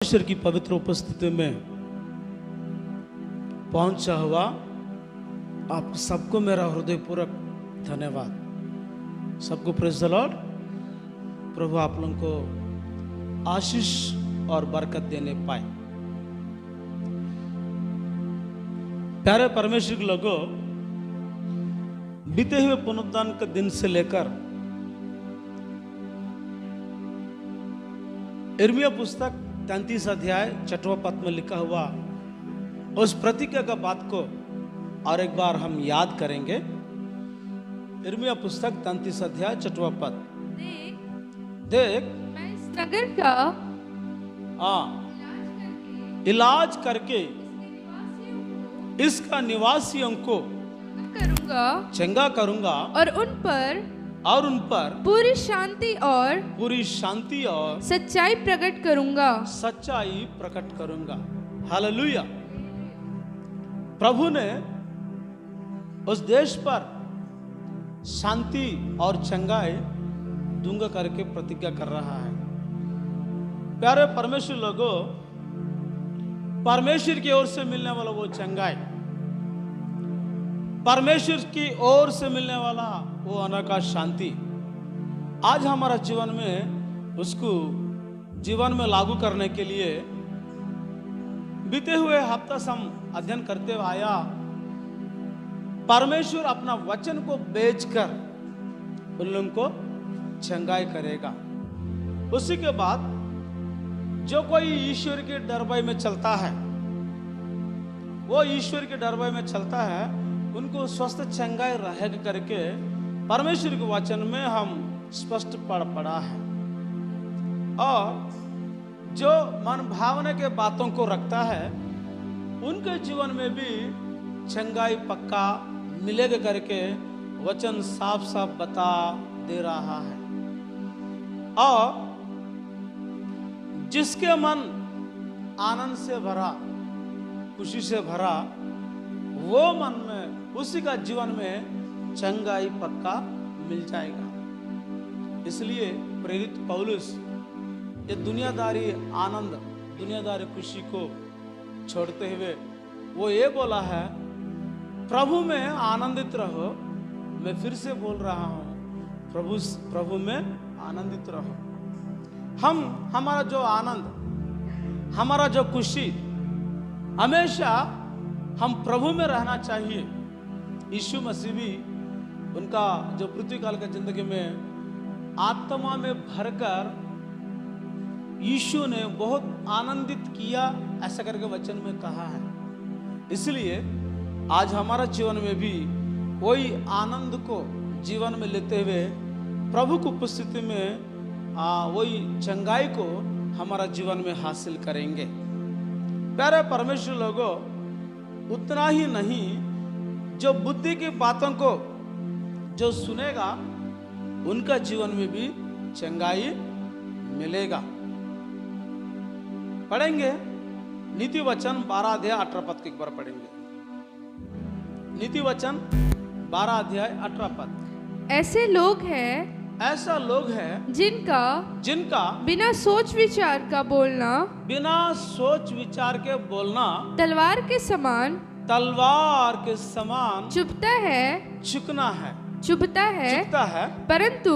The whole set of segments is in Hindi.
परमेश्वर की पवित्र उपस्थिति में पहुंचा हुआ आप सबको मेरा हृदयपूर्वक धन्यवाद। सबको प्रेज़ द लॉर्ड। प्रभु आप लोगों को आशीष और बरकत देने पाए। प्यारे परमेश्वर के लोगों, बीते हुए पुनरुत्थान के दिन से लेकर यिर्मयाह पुस्तक 33 अध्याय 6वां पद में लिखा हुआ उस प्रतिज्ञा का बात को और एक बार हम याद करेंगे। यिर्मयाह पुस्तक 33 अध्याय 6वां पद। देख मैं इस नगर का इलाज करके इसका निवासियों को करूंगा चंगा करूंगा और उन पर पूरी शांति और सच्चाई प्रकट करूंगा। हालेलुया। प्रभु ने उस देश पर शांति और चंगाई दूंगा करके प्रतिज्ञा कर रहा है। प्यारे परमेश्वर लोगों, परमेश्वर की ओर से मिलने वाला वो चंगाई, परमेश्वर की ओर से मिलने वाला वो अनका शांति आज हमारा जीवन में उसको जीवन में लागू करने के लिए बीते हुए हफ्ता से हम अध्ययन करते हुए आया। परमेश्वर अपना वचन को बेचकर उन लोगों को चंगाई करेगा। उसी के बाद जो कोई ईश्वर के डरबाई में चलता है, वो ईश्वर के डरबाई में चलता है, उनको स्वस्थ चंगाई रहेगा करके परमेश्वर के वचन में हम स्पष्ट पढ़ा है। और जो मन भावना के बातों को रखता है उनके जीवन में भी चंगाई पक्का मिलेगा करके वचन साफ साफ बता दे रहा है। और जिसके मन आनंद से भरा, खुशी से भरा, वो मन में उसी का जीवन में चंगाई पक्का मिल जाएगा। इसलिए प्रेरित पौलुस ये दुनियादारी आनंद, दुनियादारी खुशी को छोड़ते हुए वो ये बोला है, प्रभु में आनंदित रहो। मैं फिर से बोल रहा हूं, प्रभु में आनंदित रहो। हमारा जो आनंद, हमारा जो खुशी, हमेशा हम प्रभु में रहना चाहिए। यीशु मसीह भी उनका जो पृथ्वी काल का जिंदगी में आत्मा में भरकर यीशु ने बहुत आनंदित किया, ऐसा करके वचन में कहा है। इसलिए आज हमारा जीवन में भी वही आनंद को जीवन में लेते हुए प्रभु की उपस्थिति में वही चंगाई को हमारा जीवन में हासिल करेंगे। प्यारे परमेश्वर लोगों, उतना ही नहीं, जो बुद्धि की बातों को जो सुनेगा उनका जीवन में भी चंगाई मिलेगा। पढ़ेंगे नीति वचन 12 अध्याय 18 पद को एक बार पढ़ेंगे। नीति वचन 12 अध्याय 18 पद। ऐसा लोग है जिनका बिना सोच विचार के बोलना तलवार के समान चुभता है, परंतु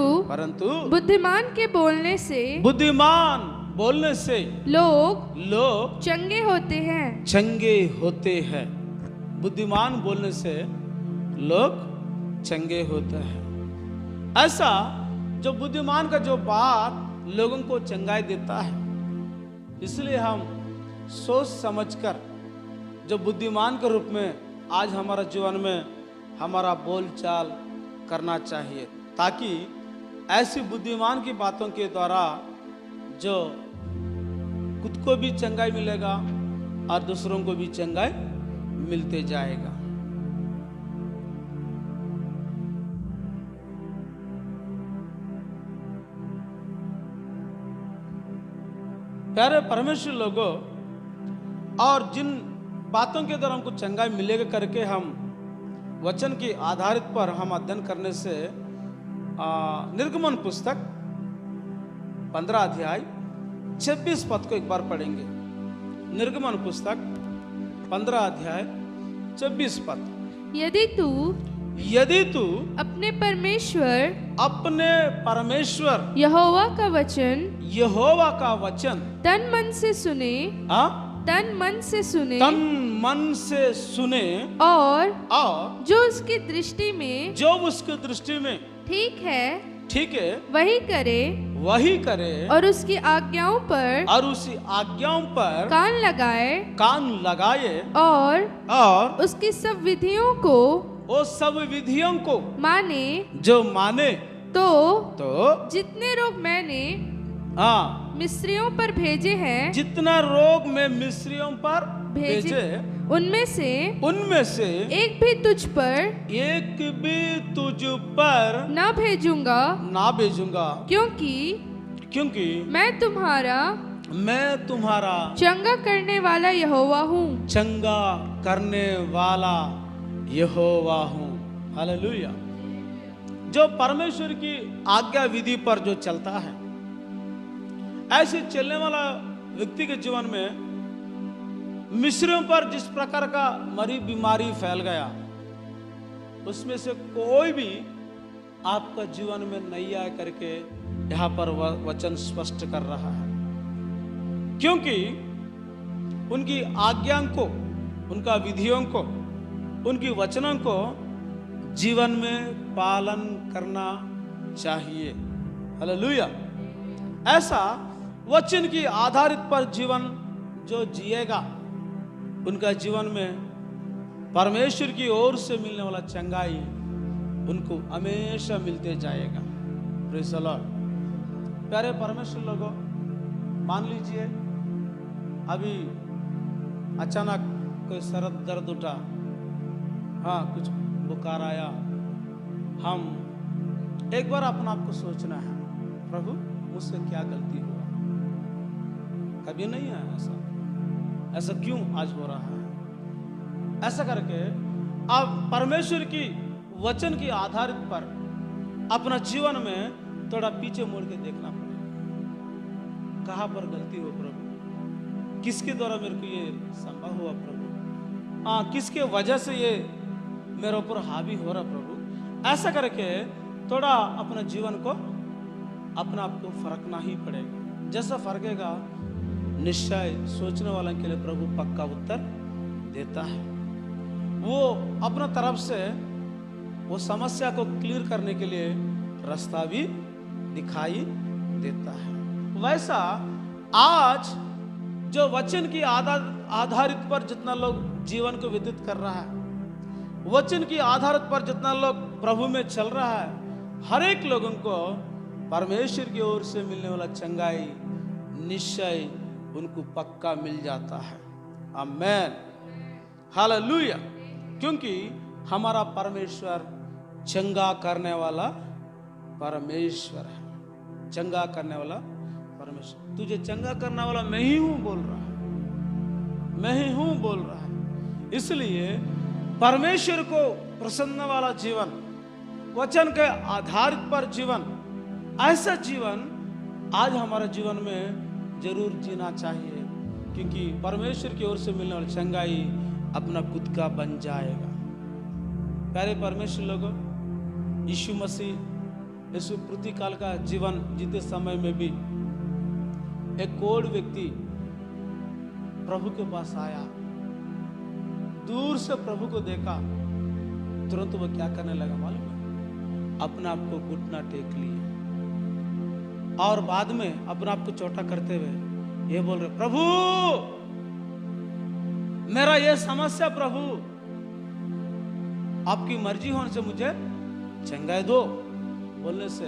बुद्धिमान बोलने से लोग चंगे होते हैं। बुद्धिमान बोलने से लोग चंगे होते हैं। ऐसा जो बुद्धिमान का जो बात लोगों को चंगाई देता है, इसलिए हम सोच समझकर जो बुद्धिमान के रूप में आज हमारा जीवन में हमारा बोलचाल करना चाहिए, ताकि ऐसी बुद्धिमान की बातों के द्वारा जो खुद को भी चंगाई मिलेगा और दूसरों को भी चंगाई मिलते जाएगा। प्यारे परमेश्वर लोगों, और जिन बातों के द्वारा हमको चंगाई मिलेगा करके हम वचन के आधारित पर हम अध्ययन करने से निर्गमन पुस्तक 15 अध्याय 26 पद को एक बार पढ़ेंगे। निर्गमन पुस्तक 15 अध्याय 24 पद। यदि तू अपने परमेश्वर यहोवा का वचन तन मन से सुने और जो उसकी दृष्टि में ठीक है वही करे और उसकी आज्ञाओं पर कान लगाए और उसकी सब विधियों को माने तो जितने रोग मैंने मिस्रियों पर भेजे हैं जितना रोग मैं मिस्रियों पर भेजे उनमें से एक भी तुझ पर ना भेजूंगा क्योंकि मैं तुम्हारा चंगा करने वाला यहोवा हूँ। हालेलुया। जो परमेश्वर की आज्ञा विधि पर जो चलता है, ऐसे चलने वाला व्यक्ति के जीवन में मिस्रियों पर जिस प्रकार का मरी बीमारी फैल गया, उसमें से कोई भी आपका जीवन में नहीं आए करके यहाँ पर वचन स्पष्ट कर रहा है। क्योंकि उनकी आज्ञाओं को, उनका विधियों को, उनकी वचनों को जीवन में पालन करना चाहिए। हालेलुया। ऐसा वचन की आधारित पर जीवन जो जिएगा, उनका जीवन में परमेश्वर की ओर से मिलने वाला चंगाई उनको हमेशा मिलते जाएगा। Praise the Lord. प्यारे परमेश्वर लोगों, मान लीजिए अभी अचानक कोई सर दर्द उठा, कुछ बुखार आया, हम एक बार अपने आप को सोचना है, प्रभु मुझसे क्या गलती हुआ? कभी नहीं है ऐसा क्यों आज हो रहा है? ऐसा करके अब परमेश्वर की वचन की आधारित पर अपना जीवन में थोड़ा पीछे मुड़ के देखना पड़ेगा। कहाँ पर गलती हो प्रभु? किसके द्वारा मेरे को ये संभव हुआ प्रभु? किसके वजह से ये मेरे ऊपर हावी हो रहा प्रभु? ऐसा करके थोड़ा अपना जीवन को अपना आप को फरकना ही पड़ेगा। जैसा फरकेगा निश्चय सोचने वाले के लिए प्रभु पक्का उत्तर देता है। वो अपना तरफ से वो समस्या को क्लियर करने के लिए रास्ता भी दिखाई देता है। वैसा आज जो वचन की आधारित पर जितना लोग जीवन को व्यतीत कर रहा है, वचन की आधारित पर जितना लोग प्रभु में चल रहा है, हर एक लोगों को परमेश्वर की ओर से मिलने वाला चंगाई निश्चय उनको पक्का मिल जाता है। आमेन। हालेलुया। क्योंकि हमारा परमेश्वर चंगा करने वाला परमेश्वर है। चंगा करने वाला परमेश्वर, तुझे चंगा करने वाला मैं ही हूं बोल रहा है, मैं ही हूं बोल रहा है। इसलिए परमेश्वर को प्रसन्न वाला जीवन, वचन के आधारित पर जीवन, ऐसा जीवन आज हमारे जीवन में जरूर जीना चाहिए। क्योंकि परमेश्वर की ओर से मिलने वाली चंगाई अपना खुद का बन जाएगा। प्यारे परमेश्वर लोगों, यीशु मसीह यीशु पृथ्वी काल का जीवन जीते समय में भी एक कोढ़ व्यक्ति प्रभु के पास आया, दूर से प्रभु को देखा, तुरंत वो क्या करने लगा मालूम है? अपना आप को घुटना टेक लिए और बाद में अपना आप को छोटा करते हुए ये बोल रहे, प्रभु मेरा ये समस्या प्रभु आपकी मर्जी होने से मुझे चंगाई दो बोलने से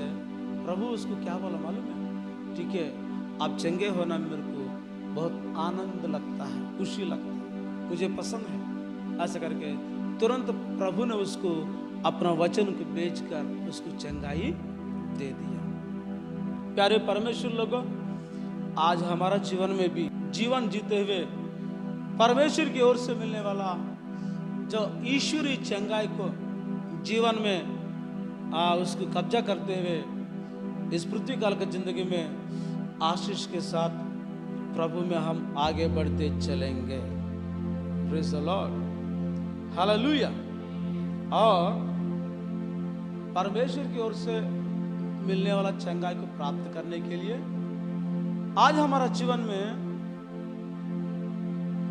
प्रभु उसको क्या बोला मालूम है? ठीक है, आप चंगे होना मेरे को बहुत आनंद लगता है, खुशी लगता है, मुझे पसंद है। ऐसा करके तुरंत प्रभु ने उसको अपना वचन को बेचकर उसको चंगाई दे दिया। प्यारे परमेश्वर लोगों, आज हमारा जीवन में भी जीवन जीते हुए परमेश्वर की ओर से मिलने वाला जो ईश्वरीय चंगाई को जीवन में उसको कब्जा करते हुए इस पृथ्वी काल की जिंदगी में आशीष के साथ प्रभु में हम आगे बढ़ते चलेंगे। Praise the Lord, hallelujah. और परमेश्वर की ओर से मिलने वाला चंगाई को प्राप्त करने के लिए आज हमारा जीवन में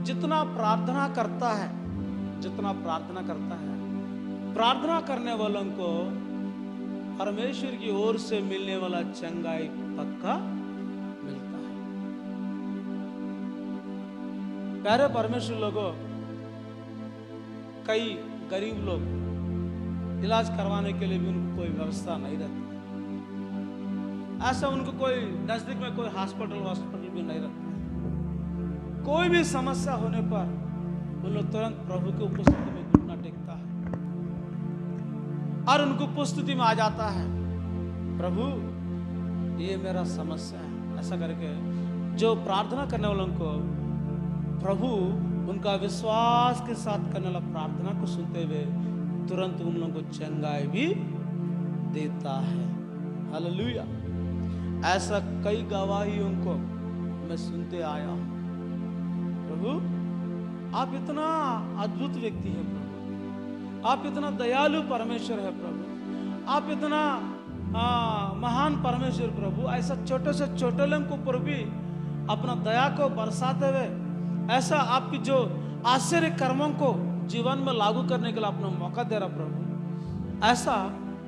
जितना प्रार्थना करता है, प्रार्थना करने वालों को परमेश्वर की ओर से मिलने वाला चंगाई पक्का मिलता है। प्यारे परमेश्वर लोगों, कई गरीब लोग इलाज करवाने के लिए भी उनको कोई व्यवस्था नहीं रहती, ऐसा उनको कोई नजदीक में कोई हॉस्पिटल भी नहीं रहता। कोई भी समस्या होने पर उन लोग तुरंत प्रभु की उपस्थिति में घुटना टेकता है और उनको उपस्थिति में आ जाता है, प्रभु ये मेरा समस्या है, ऐसा करके जो प्रार्थना करने वालों को प्रभु उनका विश्वास के साथ करने वाला प्रार्थना को सुनते हुए तुरंत उन लोगों को चंगाई भी देता है। हालेलुया। ऐसा कई गवाहियों को मैं सुनते आया हूं। प्रभु आप इतना अद्भुत व्यक्ति है प्रभु, आप इतना दयालु परमेश्वर है प्रभु, आप इतना महान परमेश्वर प्रभु, ऐसा छोटे से छोटे लोगों के ऊपर भी अपना दया को बरसाते हुए ऐसा आपकी जो आश्चर्य कर्मों को जीवन में लागू करने के लिए अपना मौका दे रहा प्रभु, ऐसा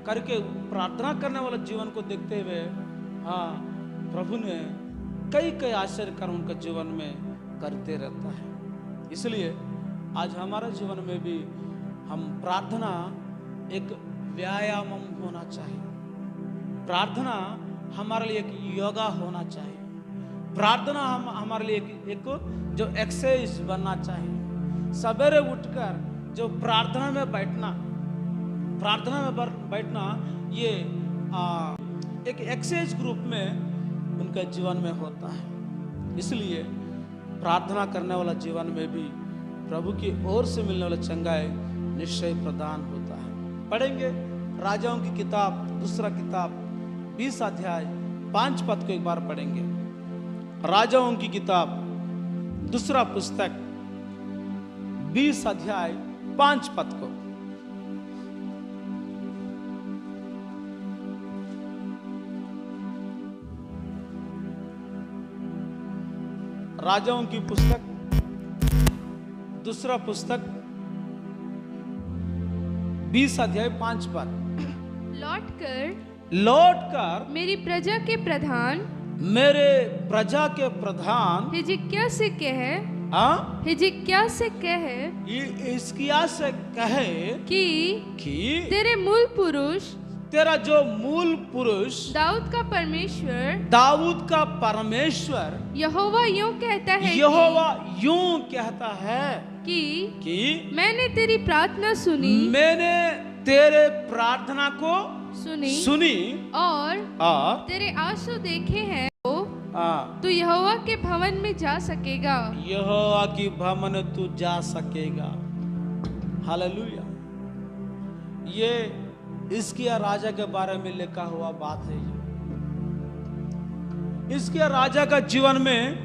करके प्रार्थना करने वाला जीवन को देखते हुए प्रभु ने कई आश्चर्य कर्म उनके जीवन में करते रहता है। इसलिए आज हमारे जीवन में भी हम प्रार्थना एक व्यायाम होना चाहिए, प्रार्थना हमारे लिए एक योगा होना चाहिए, प्रार्थना हमारे लिए एक जो एक्सरसाइज बनना चाहिए। सवेरे उठकर जो प्रार्थना में बैठना ये एक एक्सरसाइज ग्रुप में उनके जीवन में होता है। इसलिए प्रार्थना करने वाला जीवन में भी प्रभु की ओर से मिलने वाला चंगाई निश्चय प्रदान होता है। पढ़ेंगे राजाओं की किताब, दूसरा किताब 20 अध्याय 5 पद को एक बार पढ़ेंगे। राजाओं की किताब दूसरा पुस्तक 20 अध्याय 5 पद को। राजाओं की पुस्तक दूसरा पुस्तक 20 अध्याय 5 पद। लौटकर मेरी प्रजा के प्रधान हिजकिय्याह से कहे हिजकिय्याह से कहे कि तेरा जो मूल पुरुष दाऊद का परमेश्वर यहोवा यूं कहता है कि मैंने तेरी प्रार्थना सुनी, मैंने तेरे प्रार्थना को सुनी और तेरे आंसू देखे हैं, तू यहोवा के भवन में जा सकेगा, यहोवा की भवन में तू जा सकेगा। हालेलुया। ये हिजकिय्याह राजा के बारे में लिखा हुआ बात है। हिजकिय्याह राजा का जीवन में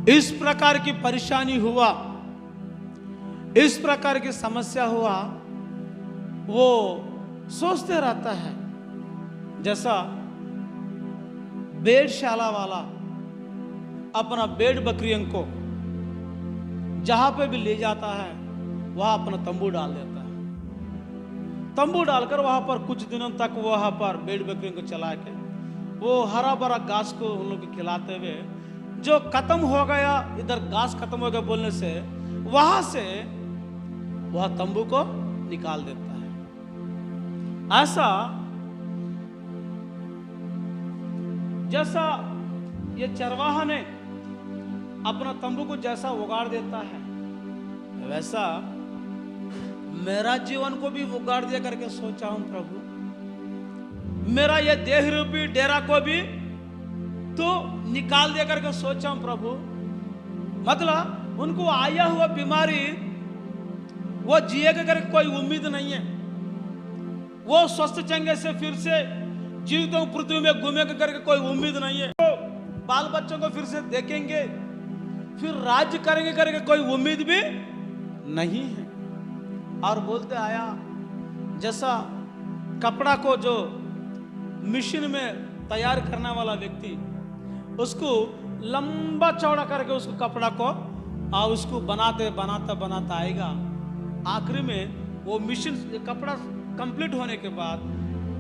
इस प्रकार की परेशानी हुआ, इस प्रकार की समस्या हुआ, वो सोचते रहता है जैसा भेड़शाला वाला अपना भेड़ बकरियों को जहां पे भी ले जाता है वहां अपना तंबू डाल देता है। तंबू डालकर वहां पर कुछ दिनों तक वहां पर भेड़ बकरियों को चला के वो हरा भरा घास को उन लोग को खिलाते हुए जो खत्म हो गया, इधर घास खत्म हो गया बोलने से वहां से वह तंबू को निकाल देता है। ऐसा जैसा ये चरवाहा ने अपना तंबू को जैसा उगाड़ देता है, वैसा मेरा जीवन को भी उगाड़ दिया करके सोचा हूं प्रभु, मेरा ये देह रूपी डेरा को भी तो निकाल दिया करके सोचा हूं प्रभु। मतलब उनको आया हुआ बीमारी वो जिएगा करके कोई उम्मीद नहीं है, वो स्वस्थ चंगे से फिर से जीवितों पृथ्वी में घूमेगा करके कोई उम्मीद नहीं है। तो बाल बच्चों को फिर से देखेंगे, फिर राज्य करेंगे करके कोई उम्मीद भी नहीं है। और बोलते आया जैसा कपड़ा को जो मशीन में तैयार करने वाला व्यक्ति उसको लंबा चौड़ा करके उसको कपड़ा को और उसको बनाते बनाता बनाता आएगा, आखिरी में वो मशीन कपड़ा कंप्लीट होने के बाद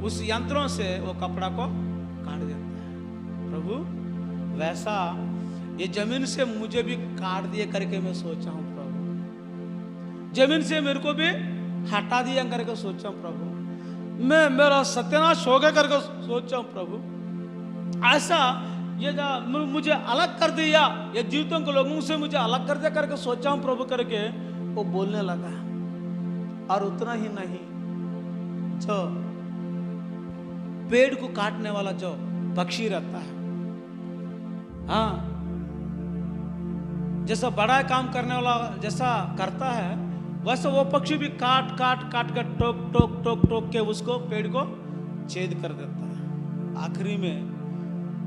उस यंत्रों से वो कपड़ा को काट देता है। प्रभु वैसा ये जमीन से मुझे भी काट दिए करके मैं सोचा हूं प्रभु, जमीन से मेरे को भी हटा दिया करके सोचा हूं प्रभु, मैं मेरा सत्यानाश हो गया करके सोचा हूं प्रभु। ऐसा ये मुझे अलग कर दिया, ये जीवितों के लोगों से मुझे अलग कर दिया करके सोचा हूं प्रभु करके वो बोलने लगा। और उतना ही नहीं, जो पेड़ को काटने वाला जो पक्षी रहता है, हाँ, जैसा बड़ा काम करने वाला जैसा करता है वैसे वो पक्षी भी काट काट काट कर टोक टोक टोक टोक के उसको पेड़ को छेद कर देता है। आखिरी में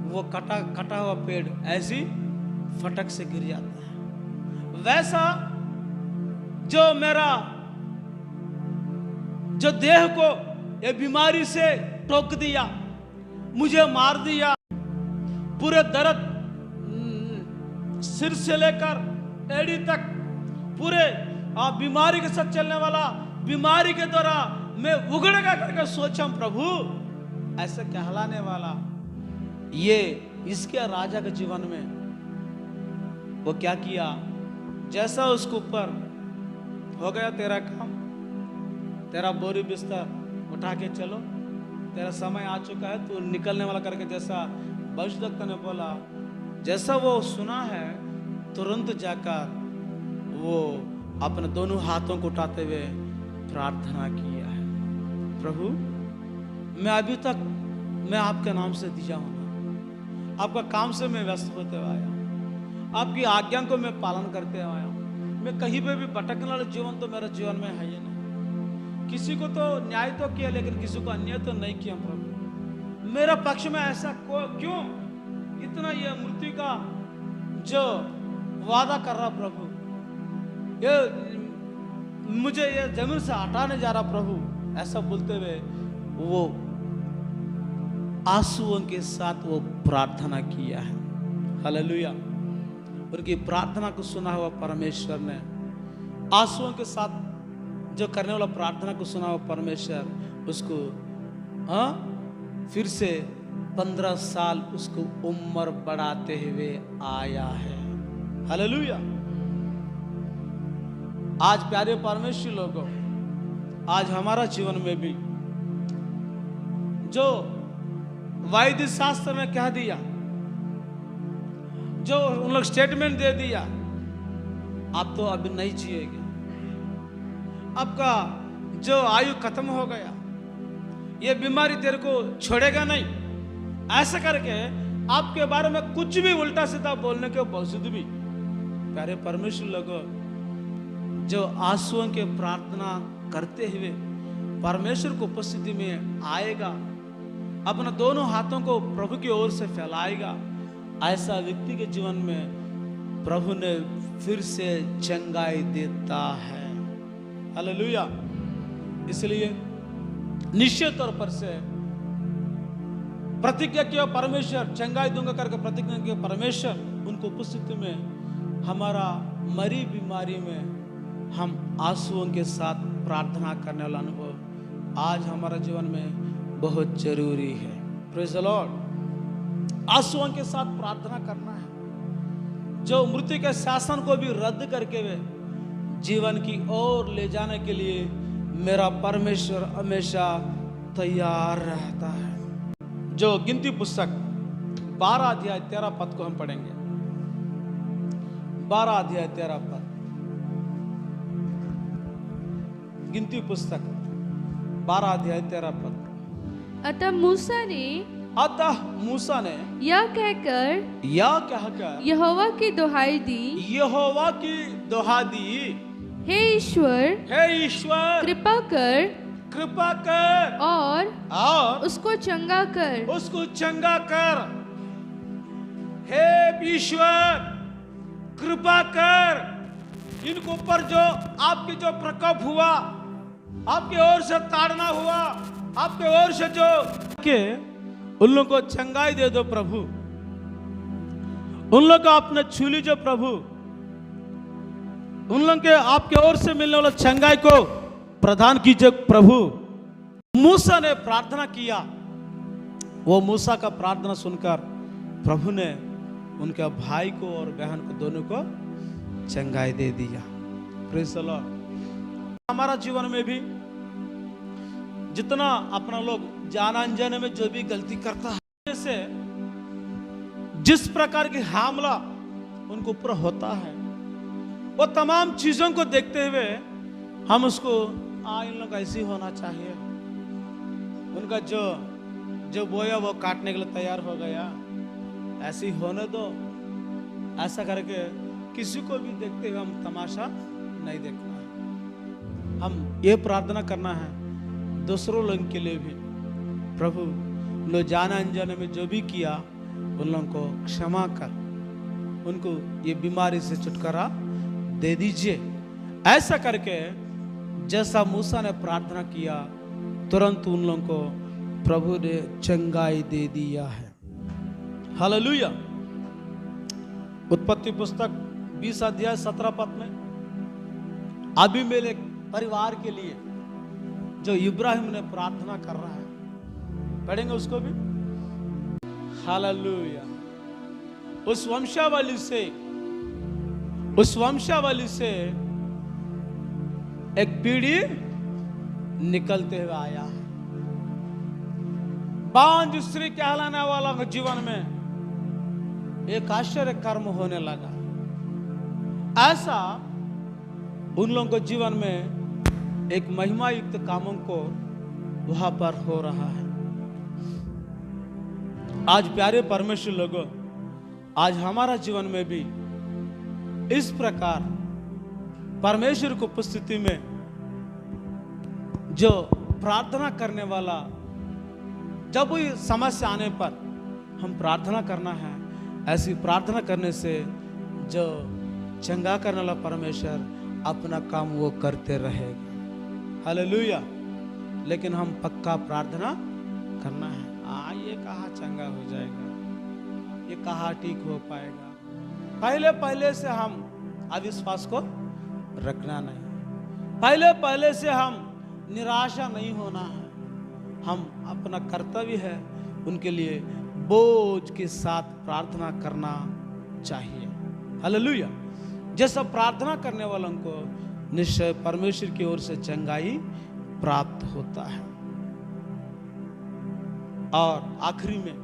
वो कटा कटा हुआ पेड़ ऐसी फटक से गिर जाता है। वैसा जो मेरा जो देह को ये बीमारी से टोक दिया, मुझे मार दिया, पूरे दर्द सिर से लेकर एड़ी तक पूरे बीमारी के साथ चलने वाला, बीमारी के द्वारा मैं उगड़ेगा करके सोचा प्रभु, ऐसे कहलाने वाला ये इसके राजा के जीवन में वो क्या किया, जैसा उसके ऊपर हो गया तेरा काम, तेरा बोरी बिस्तर उठा के चलो, तेरा समय आ चुका है, तू निकलने वाला करके जैसा भविष्यवक्ता ने बोला, जैसा वो सुना है तुरंत जाकर वो अपने दोनों हाथों को उठाते हुए प्रार्थना किया है। प्रभु मैं अभी तक मैं आपके नाम से दिया हूं, आपका काम से मैं व्यस्त होते हुए आया, आपकी आज्ञा को मैं पालन करते आया हूं। मैं कहीं पे भी भटकने वाला जीवन तो मेरे जीवन में है ही नहीं। किसी को तो न्याय तो किया लेकिन किसी को अन्याय तो नहीं किया। प्रभु मेरा पक्ष में ऐसा क्यों इतना ये मृत्यु का जो वादा कर रहा प्रभु, ये मुझे ये जमीन से हटाने जा रहा प्रभु, ऐसा बोलते हुए वो आंसुओं के साथ वो प्रार्थना किया है। हालेलुया। उनकी प्रार्थना को सुना हुआ परमेश्वर ने आंसुओं के साथ जो करने वाला प्रार्थना को सुना हुआ परमेश्वर उसको फिर से 15 साल उसको उम्र बढ़ाते हुए आया है। हालेलुया। आज प्यारे परमेश्वर लोगों, आज हमारा जीवन में भी जो वैदिक शास्त्र में कह दिया, जो उन लोग स्टेटमेंट दे दिया, आप तो अभी नहीं जिएंगे, आपका जो आयु खत्म हो गया, ये बीमारी तेरे को छोड़ेगा नहीं, ऐसा करके आपके बारे में कुछ भी उल्टा सीधा बोलने के बावजूद भी प्यारे परमेश्वर लोगों, जो आंसुओं के प्रार्थना करते हुए परमेश्वर को उपस्थिति में आएगा, अपना दोनों हाथों को प्रभु की ओर से फैलाएगा, ऐसा व्यक्ति के जीवन में प्रभु ने फिर से चंगाई देता है। हालेलुया। इसलिए निश्चित तौर पर से प्रतिज्ञा किया परमेश्वर, चंगाई दूंगा करके प्रतिज्ञा किया परमेश्वर, उनको उपस्थिति में हमारा मरी बीमारी में हम आंसुओं के साथ प्रार्थना करने वाला अनुभव आज हमारा जीवन में बहुत जरूरी है। Praise the Lord. आंसुओं के साथ प्रार्थना करना है, जो मृत्यु के शासन को भी रद्द करके वे जीवन की ओर ले जाने के लिए मेरा परमेश्वर हमेशा तैयार रहता है। जो गिनती पुस्तक 12 अध्याय 13 पद को हम पढ़ेंगे। 12 अध्याय 13 पद, गिनती पुस्तक 12 अध्याय 13 पद। अतः मूसा ने यह कहकर यहोवा की दुहाई दी, यहोवा की दुहा दी, हे ईश्वर कृपा कर और उसको चंगा कर। हे ईश्वर कृपा कर, इनके ऊपर जो आपके जो प्रकोप हुआ, आपके ओर से ताड़ना हुआ, आपके ओर से जो के उन लोगों को चंगाई दे दो प्रभु, उन लोगों को आपने छू लीजिए प्रभु, उन लोगों के आपके ओर से मिलने वाला चंगाई को प्रदान कीजिए प्रभु। मूसा ने प्रार्थना किया, वो मूसा का प्रार्थना सुनकर प्रभु ने उनके भाई को और बहन को दोनों को चंगाई दे दिया। Praise the Lord. हमारा जीवन में भी जितना अपना लोग जान अनजाने में जो भी गलती करता है, जैसे जिस प्रकार की हमला उनको ऊपर होता है, वो तमाम चीजों को देखते हुए हम उसको इन लोग ऐसे ही होना चाहिए, उनका जो जो बोया वो काटने के लिए तैयार हो गया, ऐसे ही होने दो, ऐसा करके किसी को भी देखते हुए हम तमाशा नहीं देखना है। हम ये प्रार्थना करना है दूसरों लोगों के लिए भी, प्रभु लो जाने अनजाने में जो भी किया उन लोगों को क्षमा कर, उनको ये बीमारी से छुटकारा दे दीजिए। ऐसा करके जैसा मूसा ने प्रार्थना किया, तुरंत उन लोगों को प्रभु ने चंगाई दे दिया है। हालेलुया। उत्पत्ति पुस्तक 20 अध्याय 17 पद में अबीमेलेक परिवार के लिए जो इब्राहिम ने प्रार्थना कर रहा है, पढ़ेंगे उसको भी। हालेलुया। उस वंशावली से एक पीढ़ी निकलते हुए आया है। बांझ स्त्री कहलाने वाला के जीवन में एक आश्चर्य कर्म होने लगा। ऐसा उन लोगों के जीवन में एक महिमा युक्त कामों को वहां पर हो रहा है। आज प्यारे परमेश्वर लोगों, आज हमारा जीवन में भी इस प्रकार परमेश्वर की उपस्थिति में जो प्रार्थना करने वाला, जब कोई समस्या आने पर हम प्रार्थना करना है, ऐसी प्रार्थना करने से जो चंगा करने वाला परमेश्वर अपना काम वो करते रहेगा। हालेलुया। लेकिन हम पक्का प्रार्थना करना है। ये कहाँ चंगा हो जाएगा, ये कहाँ ठीक हो पाएगा। पहले से हम अविश्वास को रखना नहीं, पहले से हम निराशा नहीं होना है। हम अपना कर्तव्य है उनके लिए बोझ के साथ प्रार्थना करना चाहिए। हालेलुया। जैसा प्रार्थना करने वालों को निश्चय परमेश्वर की ओर से चंगाई प्राप्त होता है। और आखिरी में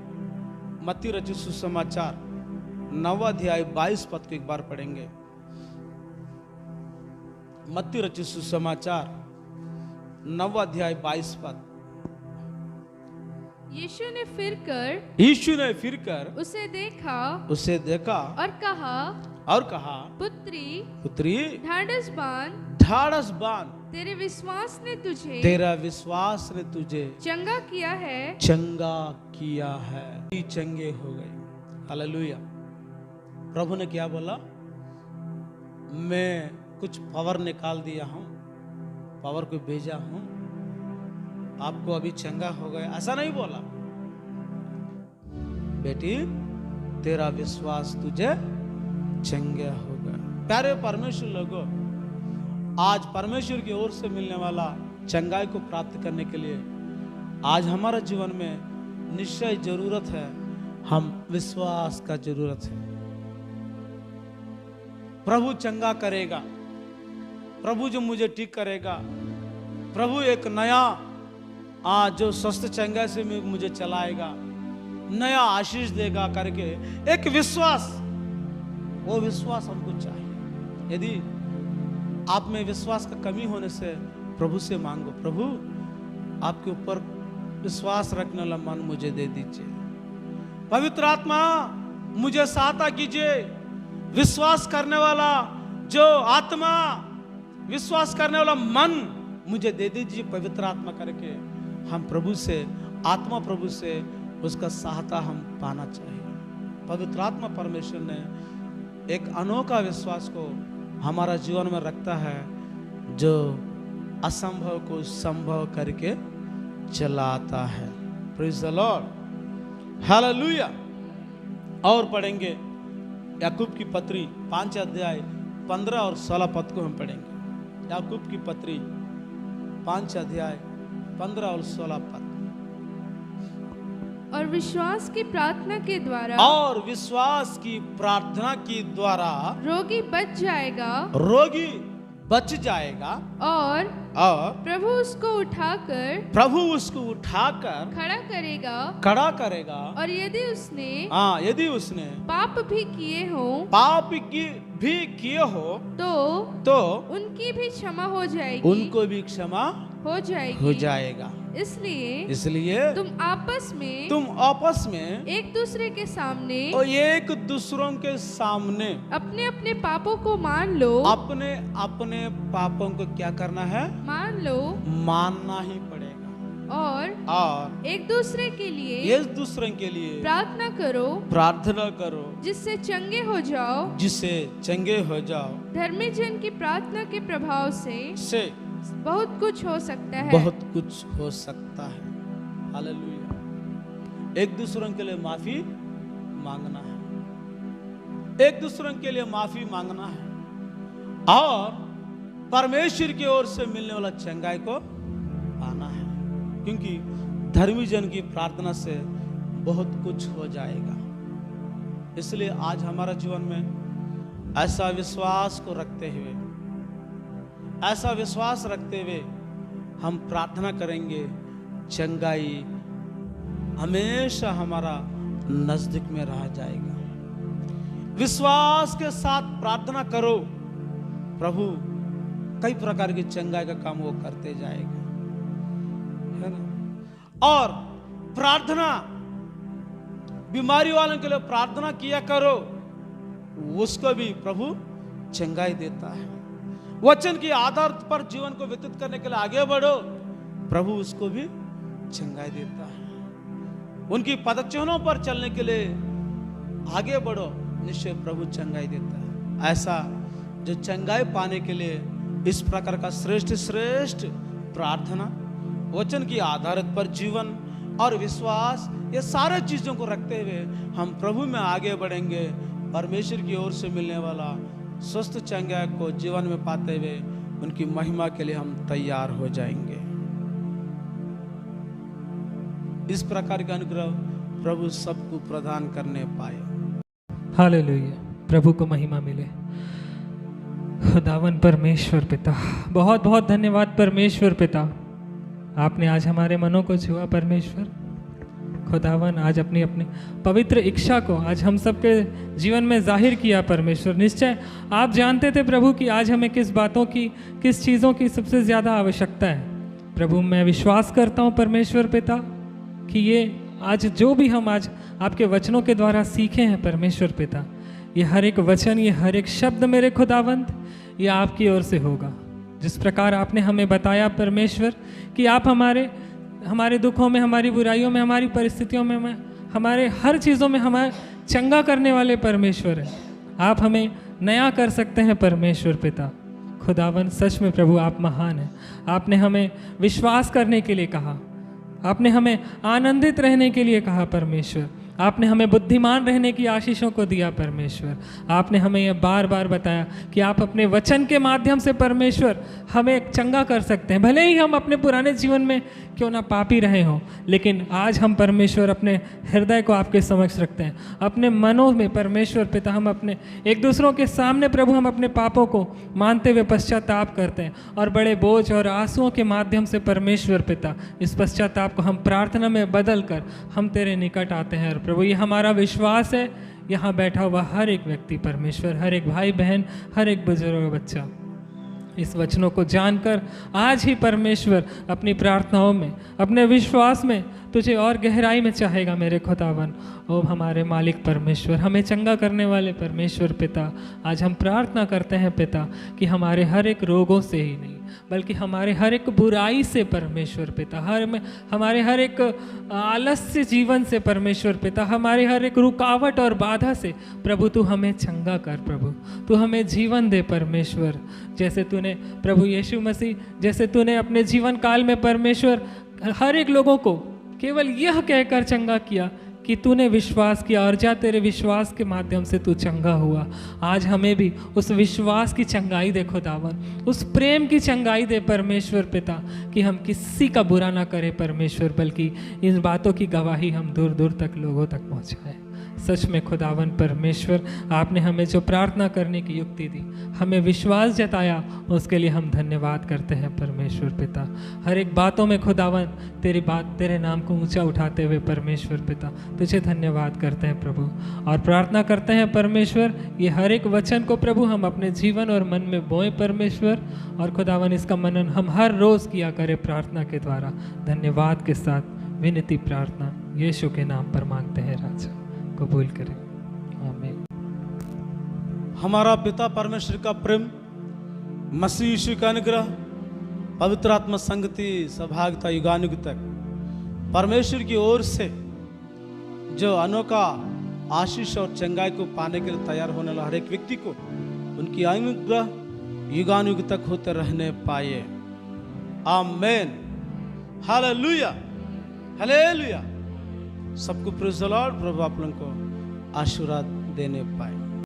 मत्ती रचित सुसमाचार 9 अध्याय 22 पद को एक बार पढ़ेंगे। मत्ती रचित सुसमाचार 9 अध्याय 22 पद। यीशु ने फिरकर उसे देखा और कहा पुत्री ढाढ़स बांध, तेरे विश्वास ने तुझे चंगा किया है। चंगे हो गए। हालेलुया। प्रभु ने क्या बोला? मैं कुछ पावर निकाल दिया हूं, पावर को भेजा हूं, आपको अभी चंगा हो गया, ऐसा नहीं बोला। बेटी तेरा विश्वास तुझे चंगा हो गया। प्यारे परमेश्वर लोगों, आज परमेश्वर की ओर से मिलने वाला चंगाई को प्राप्त करने के लिए आज हमारा जीवन में निश्चय जरूरत है, हम विश्वास का जरूरत है। प्रभु चंगा करेगा, प्रभु जो मुझे ठीक करेगा, प्रभु एक नया जो स्वस्थ चंगा से मुझे चलाएगा, नया आशीष देगा करके एक विश्वास, वो विश्वास हमको चाहिए। यदि आप में विश्वास का कमी होने से प्रभु से मांगो, प्रभु आपके ऊपर विश्वास रखने वाला मन मुझे दे दीजिए। पवित्र आत्मा मुझे सहायता कीजिए, विश्वास करने वाला जो आत्मा, विश्वास करने वाला मन मुझे दे दीजिए पवित्र आत्मा करके। हम प्रभु से, आत्मा प्रभु से उसका सहायता हम पाना चाहिए। पवित्र आत्मा परमेश्वर ने एक अनोखा विश्वास को हमारा जीवन में रखता है, जो असंभव को संभव करके चलाता है। Praise the Lord, hallelujah. और पढ़ेंगे याकूब की पत्री 5 अध्याय 15 और 16 पद को हम पढ़ेंगे। याकूब की पत्री 5 अध्याय 15 और 16 पद। और विश्वास की प्रार्थना के द्वारा, और विश्वास की प्रार्थना के द्वारा रोगी बच जाएगा, रोगी बच जाएगा, और प्रभु उसको उठाकर खड़ा करेगा। और यदि उसने पाप भी किए हो तो उनकी भी क्षमा हो जाएगी, उनको भी क्षमा हो जाएगा। इसलिए तुम आपस में एक दूसरे के सामने और एक दूसरों के सामने अपने अपने पापों को मान लो। अपने अपने पापों को क्या करना है? मानना ही पड़ेगा। और एक दूसरे के लिए प्रार्थना करो, जिससे चंगे हो जाओ। धर्मी जन की प्रार्थना के प्रभाव से बहुत कुछ हो सकता है। हालेलुया। एक दूसरों के लिए माफी मांगना है, एक दूसरों के लिए माफी मांगना है, और परमेश्वर की ओर से मिलने वाला चंगाई को पाना है, क्योंकि धर्मी जन की प्रार्थना से बहुत कुछ हो जाएगा। इसलिए आज हमारा जीवन में ऐसा विश्वास रखते हुए हम प्रार्थना करेंगे, चंगाई हमेशा हमारा नजदीक में रह जाएगा। विश्वास के साथ प्रार्थना करो, प्रभु कई प्रकार की चंगाई का काम वो करते जाएगा, है ना। और प्रार्थना, बीमारी वालों के लिए प्रार्थना किया करो, उसको भी प्रभु चंगाई देता है। वचन के आधार पर जीवन को व्यतीत करने के लिए आगे बढ़ो, प्रभु उसको भी चंगाई देता है। उनकी पदचिन्हों पर चलने के लिए आगे बढ़ो, निश्चय प्रभु चंगाई देता है। ऐसा जो चंगाई पाने के लिए इस प्रकार का श्रेष्ठ प्रार्थना, वचन की आधारित पर जीवन और विश्वास, ये सारे चीजों को रखते हुए हम प्रभु में आगे बढ़ेंगे। परमेश्वर की ओर से मिलने वाला स्वस्थ चंगाई को जीवन में पाते हुए उनकी महिमा के लिए हम तैयार हो जाएंगे। इस प्रकार का अनुग्रह प्रभु सबको प्रदान करने पाए। हालेलुया, प्रभु को महिमा मिले। खुदावन परमेश्वर पिता, बहुत बहुत धन्यवाद परमेश्वर पिता, आपने आज हमारे मनों को छुआ परमेश्वर। खुदावन आज अपनी अपनी पवित्र इच्छा को आज हम सबके जीवन में जाहिर किया परमेश्वर। निश्चय आप जानते थे प्रभु कि आज हमें किस बातों की, किस चीज़ों की सबसे ज़्यादा आवश्यकता है। प्रभु मैं विश्वास करता हूँ परमेश्वर पिता कि ये आज जो भी हम आज आपके वचनों के द्वारा सीखे हैं परमेश्वर पिता, ये हर एक वचन, ये हर एक शब्द मेरे खुदावंत, ये आपकी ओर से होगा। जिस प्रकार आपने हमें बताया परमेश्वर कि आप हमारे दुखों में, हमारी बुराइयों में, हमारी परिस्थितियों में, हमारे हर चीज़ों में हमारे चंगा करने वाले परमेश्वर हैं। आप हमें नया कर सकते हैं परमेश्वर पिता। खुदावन सच में प्रभु आप महान हैं। आपने हमें विश्वास करने के लिए कहा, आपने हमें आनंदित रहने के लिए कहा परमेश्वर, आपने हमें बुद्धिमान रहने की आशीषों को दिया परमेश्वर। आपने हमें यह बार बार बताया कि आप अपने वचन के माध्यम से परमेश्वर हमें चंगा कर सकते हैं। भले ही हम अपने पुराने जीवन में क्यों ना पापी रहे हों, लेकिन आज हम परमेश्वर अपने हृदय को आपके समक्ष रखते हैं, अपने मनों में परमेश्वर पिता हम अपने एक दूसरों के सामने प्रभु हम अपने पापों को मानते हुए पश्चाताप करते हैं, और बड़े बोझ और आंसुओं के माध्यम से परमेश्वर पिता इस पश्चाताप को हम प्रार्थना में बदल कर हम तेरे निकट आते हैं। और प्रभु ये हमारा विश्वास है, यहाँ बैठा हुआ हर एक व्यक्ति परमेश्वर, हर एक भाई बहन, हर एक बुजुर्ग बच्चा इस वचनों को जानकर आज ही परमेश्वर अपनी प्रार्थनाओं में, अपने विश्वास में तुझे और गहराई में चाहेगा मेरे खुदावन। ओ हमारे मालिक परमेश्वर, हमें चंगा करने वाले परमेश्वर पिता, आज हम प्रार्थना करते हैं पिता कि हमारे हर एक रोगों से ही नहीं, बल्कि हमारे हर एक बुराई से परमेश्वर पिता, हमारे हर एक आलस्य जीवन से परमेश्वर पिता, हमारे हर एक रुकावट और बाधा से प्रभु तू हमें चंगा कर, प्रभु तू हमें जीवन दे परमेश्वर। जैसे तूने प्रभु यीशु मसीह, जैसे तूने अपने जीवन काल में परमेश्वर हर एक लोगों को केवल यह कहकर चंगा किया कि तूने विश्वास किया और जा तेरे विश्वास के माध्यम से तू चंगा हुआ। आज हमें भी उस विश्वास की चंगाई दे खुदावन, उस प्रेम की चंगाई दे परमेश्वर पिता, कि हम किसी का बुरा ना करें परमेश्वर, बल्कि इन बातों की गवाही हम दूर दूर तक लोगों तक पहुँचाएं। सच में खुदावन परमेश्वर, आपने हमें जो प्रार्थना करने की युक्ति दी, हमें विश्वास जताया, उसके लिए हम धन्यवाद करते हैं परमेश्वर पिता। हर एक बातों में खुदावन तेरी बात, तेरे नाम को ऊंचा उठाते हुए परमेश्वर पिता तुझे धन्यवाद करते हैं प्रभु, और प्रार्थना करते हैं परमेश्वर ये हर एक वचन को प्रभु हम अपने जीवन और मन में बोएं परमेश्वर, और खुदावन इसका मनन हम हर रोज़ किया करें प्रार्थना के द्वारा। धन्यवाद के साथ विनती प्रार्थना यीशु के नाम पर मांगते हैं राजा, कबूल करें, आमीन। हमारा पिता परमेश्वर का प्रेम, मसीह यीशु का अनुग्रह, पवित्र आत्मा संगति, सौभाग्यता युगानुग तक परमेश्वर की ओर से जो अनोखा आशीष और चंगाई को पाने के लिए तैयार होने वाला हर एक व्यक्ति को उनकी अनुग्रह युगानुग तक होते रहने पाए। आमीन, हालेलुया, हालेलुया। सबको प्रेज़ द लॉर्ड। प्रभु आप लोगों को आशीर्वाद देने पाए।